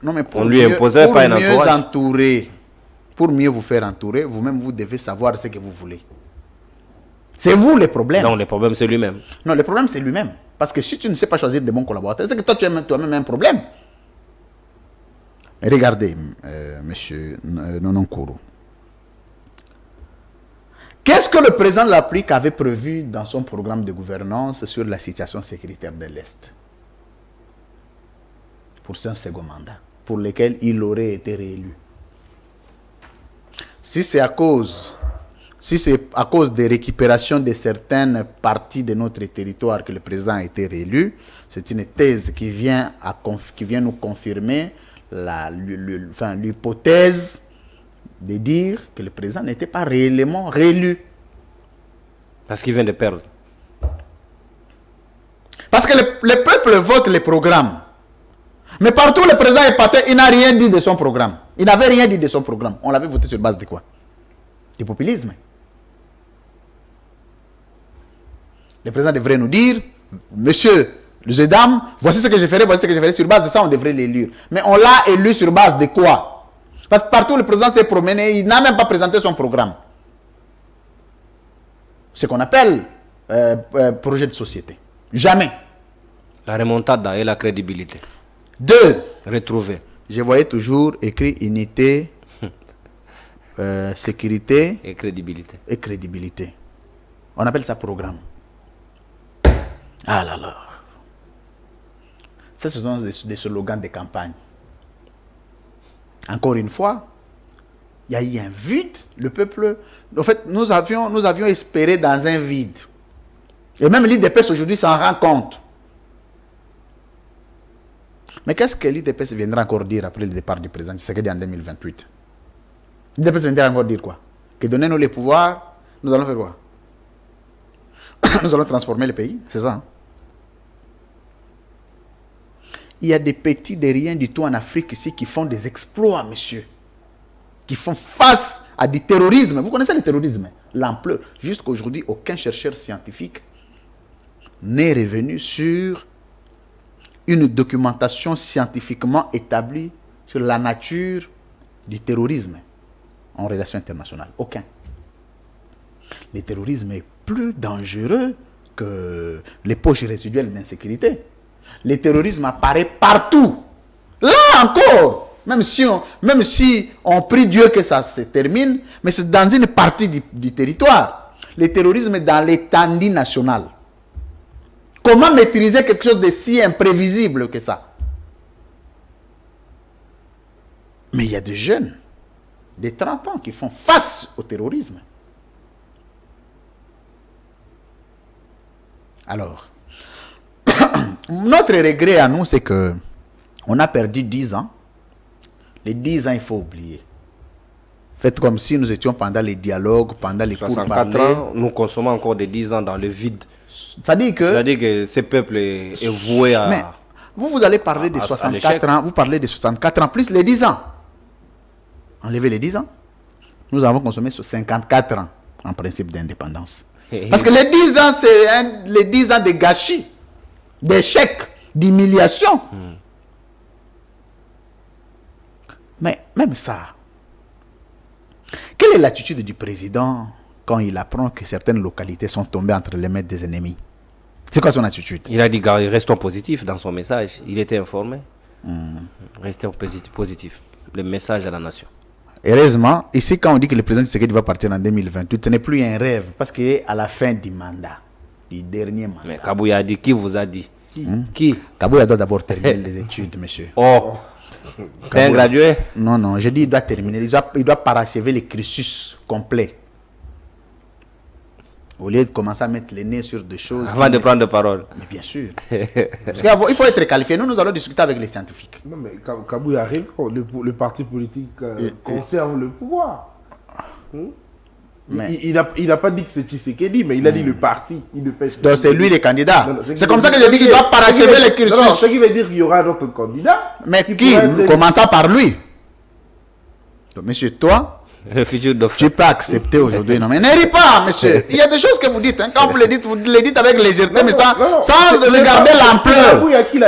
Non, mais on lui imposait pas un entourage. Pour mieux vous faire entourer, vous-même, vous devez savoir ce que vous voulez. C'est vous le problème. Non, le problème, c'est lui-même. Non, le problème, c'est lui-même. Parce que si tu ne sais pas choisir de bons collaborateurs, c'est que toi, tu as toi-même un problème. Regardez, monsieur Nononkuru. Qu'est-ce que le président de la République avait prévu dans son programme de gouvernance sur la situation sécuritaire de l'Est pour son second mandat, pour lequel il aurait été réélu? Si c'est à cause des récupérations de certaines parties de notre territoire que le président a été réélu, c'est une thèse qui vient nous confirmer l'hypothèse de dire que le président n'était pas réellement réélu. Parce qu'il vient de perdre. Parce que le peuple vote les programmes. Mais partout le président est passé, il n'a rien dit de son programme. Il n'avait rien dit de son programme. On l'avait voté sur base de quoi? Du populisme. Le président devrait nous dire, monsieur, les dames, voici ce que je ferai, voici ce que je ferai. Sur base de ça, on devrait l'élire. Mais on l'a élu sur base de quoi? Parce que partout, le président s'est promené, il n'a même pas présenté son programme. Ce qu'on appelle projet de société. Jamais. La remontada et la crédibilité. 2. Retrouver. Je voyais toujours écrit unité, sécurité et crédibilité. On appelle ça programme. Ah là là. Ça, ce sont des slogans de campagne. Encore une fois, il y a eu un vide. Le peuple... En fait, nous avions espéré dans un vide. Et même l'IDPS aujourd'hui s'en rend compte. Mais qu'est-ce que l'IDPS viendra encore dire après le départ du président Tshisekedi en 2028? L'IDPS viendra encore dire quoi? Que donnez-nous les pouvoirs, nous allons faire quoi? Nous allons transformer le pays, c'est ça, hein? Il y a des petits de rien du tout en Afrique ici qui font des exploits, monsieur. Qui font face à du terrorisme. Vous connaissez le terrorisme? L'ampleur. Jusqu'aujourd'hui, aucun chercheur scientifique n'est revenu sur une documentation scientifiquement établie sur la nature du terrorisme en relation internationale. Aucun. Le terrorisme est plus dangereux que les poches résiduelles d'insécurité. Le terrorisme apparaît partout. Là encore, même si on prie Dieu que ça se termine, mais c'est dans une partie du territoire. Le terrorisme est dans l'étendue nationale. Comment maîtriser quelque chose de si imprévisible que ça? Mais il y a des jeunes de 30 ans qui font face au terrorisme. Alors, notre regret à nous, c'est que on a perdu 10 ans. Les 10 ans, il faut oublier. Faites comme si nous étions pendant les dialogues, pendant les pourparlers. 64 ans, nous consommons encore des 10 ans dans le vide. C'est-à-dire que ce peuple est voué à... Mais vous allez parler de 64 ans, vous parlez de 64 ans plus les 10 ans. Enlevez les 10 ans. Nous avons consommé 54 ans en principe d'indépendance. Parce que les 10 ans, c'est les 10 ans de gâchis, d'échecs, d'humiliation. Mais même ça, quelle est l'attitude du président quand il apprend que certaines localités sont tombées entre les mains des ennemis? C'est quoi son attitude? Il a dit restons positifs dans son message. Il était informé. Restons positifs. Le message à la nation. Heureusement, ici, quand on dit que le président Tshisekedi va partir en 2028, ce n'est plus un rêve, parce qu'il est à la fin du mandat, du dernier mandat. Mais Kabouya a dit, qui vous a dit? Qui? Kabouya doit d'abord terminer les études, monsieur. Oh, c'est un gradué? Non, non, je dis il doit terminer, il doit parachever le cursus complet. Au lieu de commencer à mettre le nez sur des choses... Avant de prendre parole. Mais bien sûr. Parce qu'il faut être qualifié. Nous allons discuter avec les scientifiques. Non, mais Kabouya arrive quand le parti politique conserve le pouvoir. Mais- Il n'a pas dit que c'est Tshisekedi, mais il a dit le parti. Il ne pêche Donc c'est lui le candidat. Non, non, C'est comme ça que je dis qu'il doit parachever le Non, cursus. ce qui veut dire qu'il y aura un autre candidat. Mais qui qui? pourrait être- Commençant par lui. Donc, monsieur, toi, Le futur dauphin. tu peux accepter aujourd'hui. Non, mais ne ris pas, monsieur. Il y a des choses que vous dites. Hein. Quand vous les dites avec légèreté, mais sans regarder l'ampleur.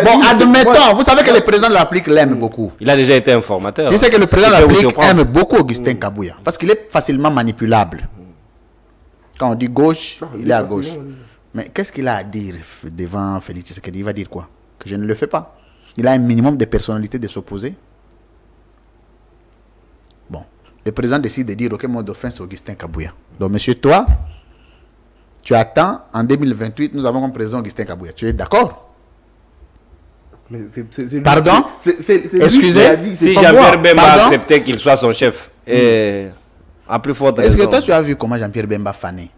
Bon, admettons, vous savez que le président de la République l'aime beaucoup. Il a déjà été informateur. Tu sais que le Ce président de qui la peut vous République surprendre. aime beaucoup Augustin Kabouya. Parce qu'il est facilement manipulable. Quand on dit gauche, il est à gauche. Mais qu'est-ce qu'il a à dire devant Félix Tshisekedi? Il va dire quoi? Que je ne le fais pas. Il a un minimum de personnalité de s'opposer. Bon, le président décide de dire, ok, mon dauphin, c'est Augustin Kabouya. Donc, monsieur, toi, tu attends, en 2028, nous avons comme président Augustin Kabouya. Tu es d'accord? Mais c'est lui Pardon? c'est lui Excusez? qui a dit, c'est Si pas Jean-Pierre moi. Bemba Pardon? acceptait qu'il soit son chef, et à plus forte Est-ce que raison. toi, tu as vu comment Jean-Pierre Bemba fané?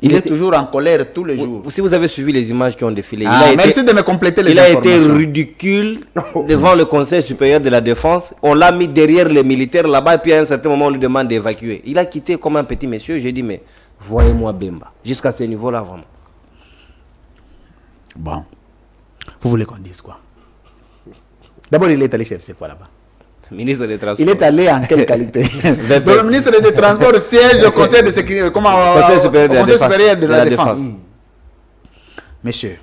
Il est était- toujours en colère tous les jours. Si vous avez suivi les images qui ont défilé, Ah, il a merci été, de me compléter les il a été informations. ridicule devant le Conseil supérieur de la défense. On l'a mis derrière les militaires là-bas et puis à un certain moment on lui demande d'évacuer. Il a quitté comme un petit monsieur. J'ai dit mais voyez-moi Bemba. Jusqu'à ce niveau-là vraiment. Bon. Vous voulez qu'on dise quoi? D'abord, il est allé chercher quoi là-bas? Ministre des Transports. Il est allé en quelle qualité? Donc, le ministre des Transports siège au Conseil de sécurité, Conseil supérieur de la Conseil Défense. supérieur de la De la Défense. Défense. Monsieur,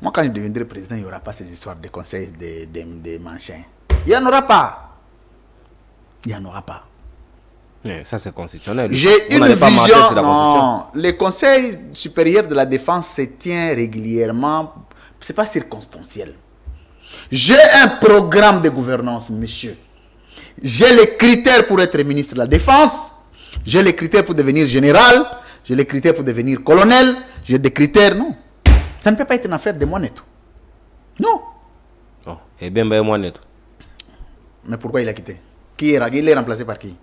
moi quand je deviendrai président, il n'y aura pas ces histoires de conseils de manchins. Il n'y en aura pas. Il n'y en aura pas. Mais ça c'est constitutionnel. J'ai Vous une n'allez pas mentir vision. sur la Constitution. Non, le Conseil supérieur de la Défense se tient régulièrement. C'est pas circonstanciel. J'ai un programme de gouvernance, monsieur. J'ai les critères pour être ministre de la Défense. J'ai les critères pour devenir général. J'ai les critères pour devenir colonel. J'ai des critères, non. Ça ne peut pas être une affaire de moi net. Non. Oh, et Bemba et moi net. Mais pourquoi il a quitté? Il est remplacé par qui?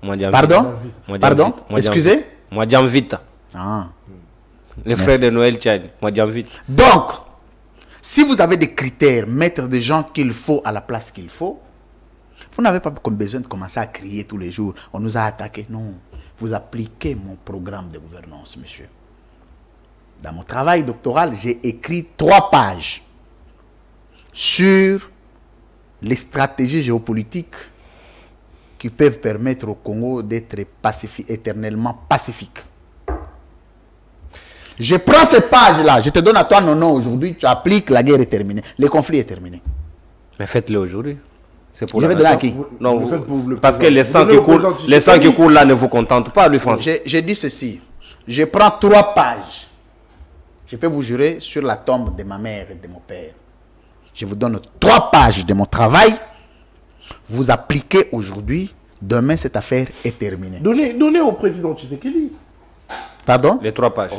Moi, Djamvita. Pardon? Moi, Pardon? Djamvita. Moi, Excusez? Moi Djamvita. Ah. Les frères de Noël Tchad. Moi Djamvita. Donc, si vous avez des critères, mettre des gens qu'il faut à la place qu'il faut, vous n'avez pas besoin de commencer à crier tous les jours. On nous a attaqués. Non. Vous appliquez mon programme de gouvernance, monsieur. Dans mon travail doctoral, j'ai écrit 3 pages sur les stratégies géopolitiques qui peuvent permettre au Congo d'être éternellement pacifique. Je prends ces pages-là, je te donne à toi non, non, aujourd'hui, tu appliques, la guerre est terminée. Le conflit est terminé. Mais faites-le aujourd'hui. C'est pour Je la vais donner à nation. qui? Non, Vous faites pour le parce que président. les Vous sangs donnez qui au président coulent, les sangs qui Tshisekedi. coulent là ne vous contentent pas, lui, François. J'ai dit ceci. Je prends 3 pages. Je peux vous jurer sur la tombe de ma mère et de mon père. Je vous donne 3 pages de mon travail. Vous appliquez aujourd'hui. Demain, cette affaire est terminée. Donnez au président Tshisekedi. Pardon? Les 3 pages.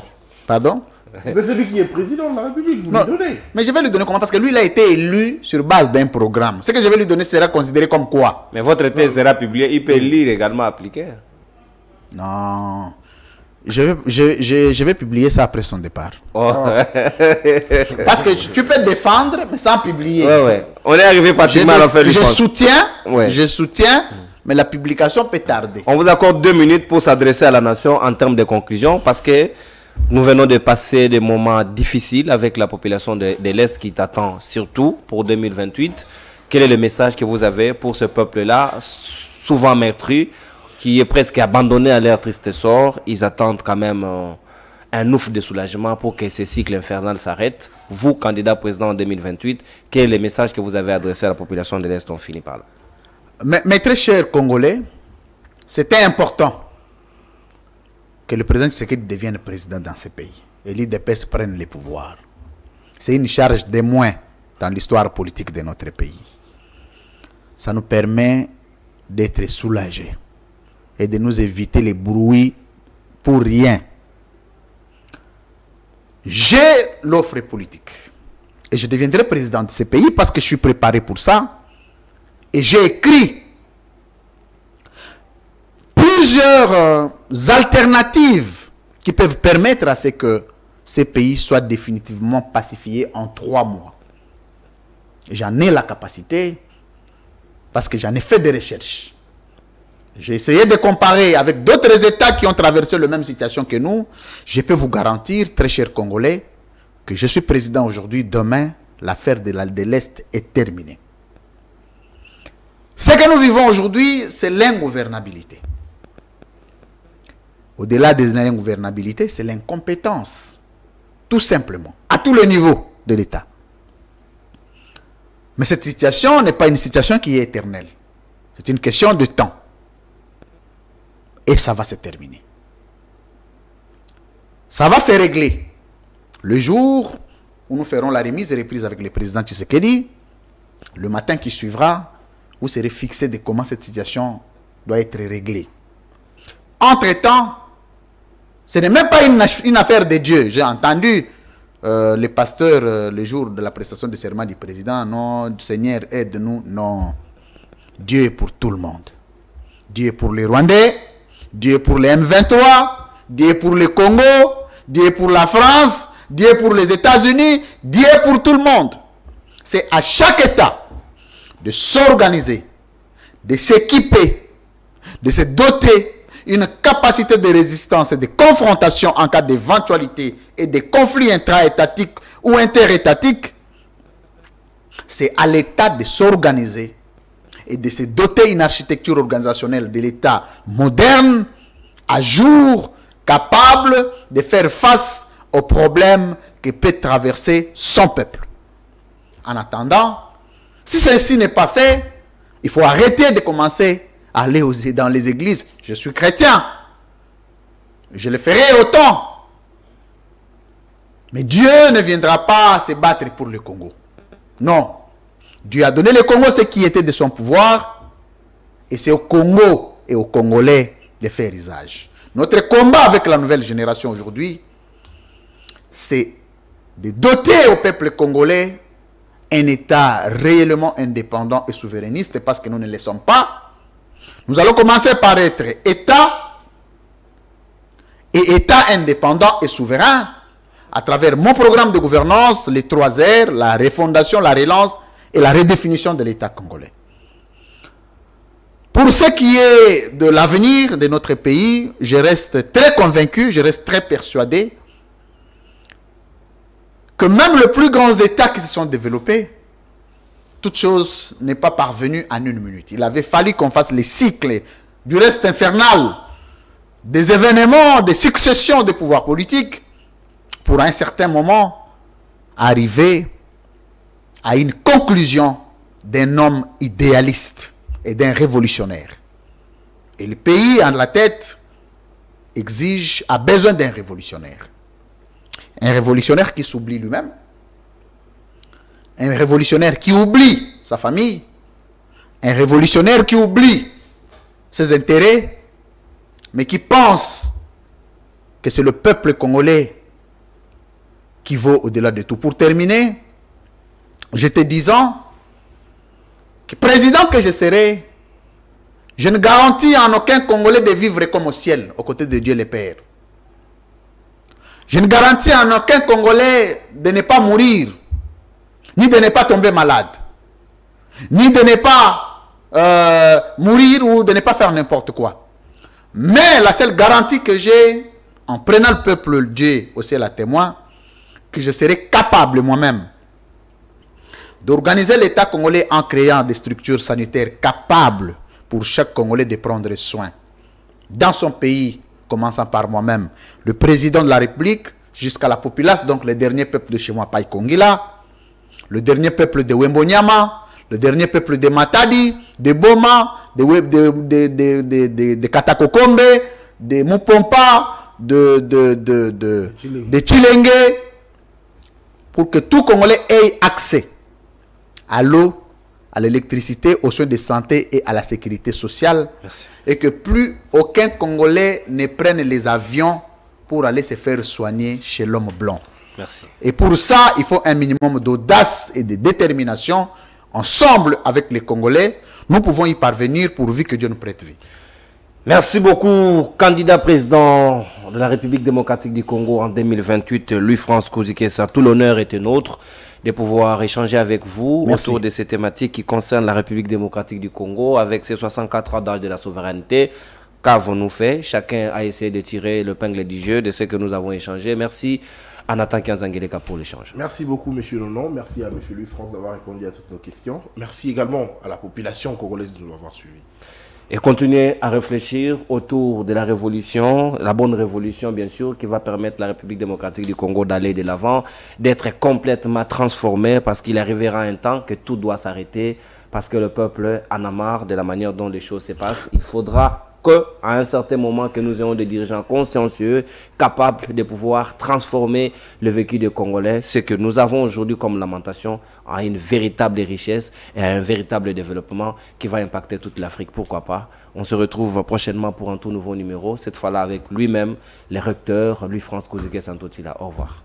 Pardon? C'est celui qui est président de la République, vous Non, lui donnez. mais je vais lui donner comment? Parce que lui, il a été élu sur base d'un programme. Ce que je vais lui donner sera considéré comme quoi? Mais votre thèse sera publiée. Il peut lire également appliquer. Non. Je vais publier ça après son départ. Oh. Parce que tu peux défendre, mais sans publier. Ouais, ouais. On est arrivé pratiquement à la fin du Je France. soutiens, Ouais. mais la publication peut tarder. On vous accorde 2 minutes pour s'adresser à la nation en termes de conclusion parce que nous venons de passer des moments difficiles avec la population de l'Est qui t'attend surtout pour 2028. Quel est le message que vous avez pour ce peuple-là, souvent meurtri, qui est presque abandonné à leur triste sort? Ils attendent quand même un ouf de soulagement pour que ce cycle infernal s'arrête. Vous, candidat président en 2028, quel est le message que vous avez adressé à la population de l'Est? On finit par là. Mes très chers Congolais, c'était important que le président Tshisekedi devienne président dans ce pays et l'IDPS prenne les pouvoirs. C'est une charge de moins dans l'histoire politique de notre pays. Ça nous permet d'être soulagés et de nous éviter les bruits pour rien. J'ai l'offre politique et je deviendrai président de ce pays parce que je suis préparé pour ça. Et j'ai écrit plusieurs alternatives qui peuvent permettre à ce que ces pays soient définitivement pacifiés en 3 mois. J'en ai la capacité parce que j'en ai fait des recherches. J'ai essayé de comparer avec d'autres États qui ont traversé la même situation que nous. Je peux vous garantir, très chers Congolais, que je suis président aujourd'hui. Demain, l'affaire de l'Est est terminée. Ce que nous vivons aujourd'hui, c'est l'ingouvernabilité. Au-delà de l'ingouvernabilité, c'est l'incompétence. Tout simplement, à tous les niveaux de l'État. Mais cette situation n'est pas une situation qui est éternelle. C'est une question de temps. Et ça va se terminer. Ça va se régler. Le jour où nous ferons la remise et reprise avec le président Tshisekedi, le matin qui suivra, vous serez fixé de comment cette situation doit être réglée. Entre-temps, ce n'est même pas une affaire de Dieu. J'ai entendu les pasteurs le jour de la prestation de serment du président. Non, Seigneur, aide-nous. Non. Dieu est pour tout le monde. Dieu est pour les Rwandais. Dieu est pour les M23. Dieu est pour le Congo. Dieu est pour la France. Dieu est pour les États-Unis. Dieu est pour tout le monde. C'est à chaque État de s'organiser, de s'équiper, de se doter une capacité de résistance et de confrontation en cas d'éventualité et de conflits intra-étatiques ou interétatiques. C'est à l'État de s'organiser et de se doter une architecture organisationnelle de l'État moderne, à jour, capable de faire face aux problèmes que peut traverser son peuple. En attendant, si ceci n'est pas fait, il faut arrêter de commencer à aller dans les églises. Je suis chrétien. Je le ferai autant. Mais Dieu ne viendra pas se battre pour le Congo. Non. Dieu a donné le Congo ce qui était de son pouvoir. Et c'est au Congo et aux Congolais de faire usage. Notre combat avec la nouvelle génération aujourd'hui, c'est de doter au peuple congolais un État réellement indépendant et souverainiste, parce que nous ne le sommes pas. Nous allons commencer par être État, et État indépendant et souverain, à travers mon programme de gouvernance, les 3 R, la refondation, la relance et la redéfinition de l'État congolais. Pour ce qui est de l'avenir de notre pays, je reste très convaincu, je reste très persuadé que même les plus grands États qui se sont développés, toute chose n'est pas parvenue en 1 minute. Il avait fallu qu'on fasse les cycles du reste infernal des événements, des successions de pouvoirs politiques pour à un certain moment arriver à une conclusion d'un homme idéaliste et d'un révolutionnaire. Et le pays en la tête a besoin d'un révolutionnaire. Un révolutionnaire qui s'oublie lui-même. Un révolutionnaire qui oublie sa famille. Un révolutionnaire qui oublie ses intérêts, mais qui pense que c'est le peuple congolais qui vaut au-delà de tout. Pour terminer, je te disant que président que je serai, je ne garantis en aucun Congolais de vivre comme au ciel, aux côtés de Dieu le Père. Je ne garantis en aucun Congolais de ne pas mourir, ni de ne pas tomber malade, ni de ne pas mourir ou de ne pas faire n'importe quoi. Mais la seule garantie que j'ai, en prenant le peuple Dieu au ciel à témoin, que je serai capable moi-même d'organiser l'État congolais en créant des structures sanitaires capables pour chaque Congolais de prendre soin dans son pays commençant par moi-même, le président de la République, jusqu'à la populace, donc le dernier peuple de chez moi, Paï Kongila, le dernier peuple de Wembonyama, le dernier peuple de Matadi, de Boma, de Katakokombe, de Mupompa, de Chilenge, pour que tout Congolais ait accès à l'eau, à l'électricité, aux soins de santé et à la sécurité sociale. Merci. Et que plus aucun Congolais ne prenne les avions pour aller se faire soigner chez l'homme blanc. Merci. Et pour ça, il faut un minimum d'audace et de détermination. Ensemble avec les Congolais, nous pouvons y parvenir pourvu que Dieu nous prête vie. Merci beaucoup, candidat président de la République démocratique du Congo en 2028, Louis-France Kozikessa. Tout l'honneur était nôtre de pouvoir échanger avec vous autour de ces thématiques qui concernent la République démocratique du Congo avec ses 64 ans d'âge de la souveraineté. Qu'avons-nous fait? Chacun a essayé de tirer l'épingle du jeu de ce que nous avons échangé. Merci à Nathan Kianzangeleka pour l'échange. Merci beaucoup, M. Nonon. Merci à M. Louis-France d'avoir répondu à toutes nos questions. Merci également à la population congolaise de nous avoir suivis. Et continuer à réfléchir autour de la révolution, la bonne révolution bien sûr, qui va permettre à la République démocratique du Congo d'aller de l'avant, d'être complètement transformée, parce qu'il arrivera un temps que tout doit s'arrêter, parce que le peuple en a marre de la manière dont les choses se passent. Il faudra qu'à un certain moment que nous ayons des dirigeants consciencieux, capables de pouvoir transformer le vécu des Congolais, ce que nous avons aujourd'hui comme lamentation, à une véritable richesse et à un véritable développement qui va impacter toute l'Afrique. Pourquoi pas? On se retrouve prochainement pour un tout nouveau numéro, cette fois-là avec lui-même, le recteur Louis-France Kozikessa Ntotila. Au revoir.